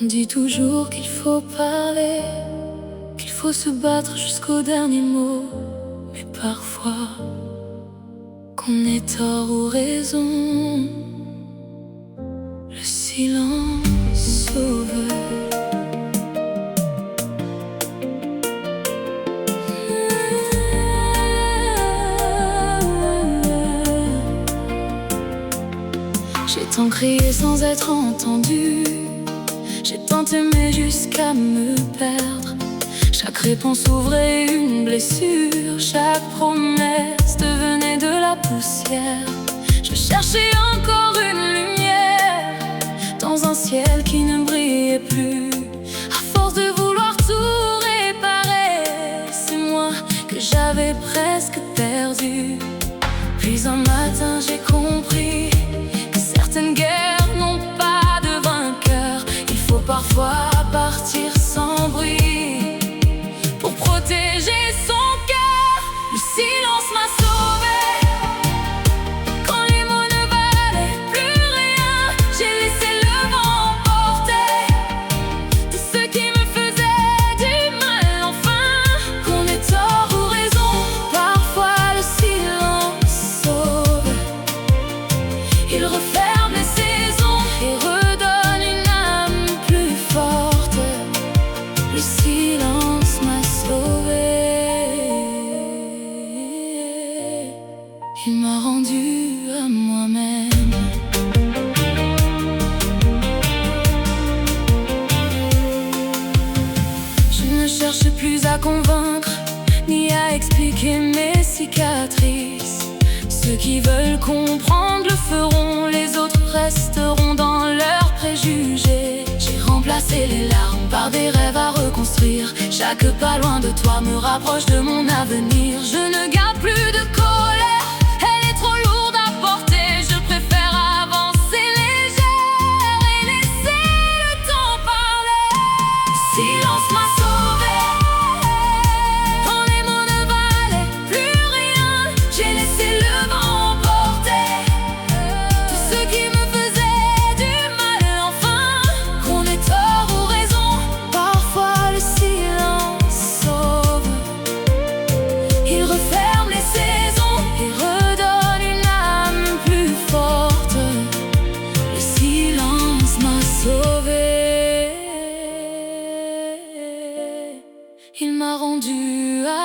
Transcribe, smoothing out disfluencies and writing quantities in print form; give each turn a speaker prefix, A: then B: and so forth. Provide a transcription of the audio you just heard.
A: On dit toujours qu'il faut parler, qu'il faut se battre jusqu'au dernier mot. Mais parfois, qu'on ait tort ou raison, le silence sauve. J'ai tant crié sans être entendu, j'ai tant aimé jusqu'à me perdre. Chaque réponse ouvrait une blessure, chaque promesse devenait de la poussière. Je cherchais encore une lumière dans un ciel qui ne brillait plus. À force de vouloir tout réparer, c'est moi que j'avais presque perdu. Puis un matin j'ai compris que certaines guerres n'ont pas de vainqueur. Il faut parfois partir sans bruit pour protéger son cœur. Le silence m'a sauvé. Quand les mots ne valaient plus rien, j'ai laissé le vent emporter tout ce qui me faisait du mal. Enfin, qu'on ait tort ou raison, parfois le silence sauve. Il referme les saisons et redonne une âme plus forte. Le silence m'a sauvé. Il m'a rendu à moi-même. Je ne cherche plus à convaincre, ni à expliquer mes cicatrices. Ceux qui veulent comprendre le feront, les autres resteront dans leurs préjugés. J'ai remplacé les larmes par des rêves à reconstruire. Chaque pas loin de toi me rapproche de mon avenir. Je ne garde plus de colère, elle est trop lourde à porter. Je préfère avancer légère et laisser le temps parler. Silence m'a sauvé. Quand les mots ne valaient plus rien, j'ai laissé le vent emporter tout ce qui me faisait du mal. Enfin, qu'on ait tort ou raison, parfois le silence sauve. Il referme les saisons et redonne une âme plus forte. Le silence m'a sauvé. Il m'a rendu à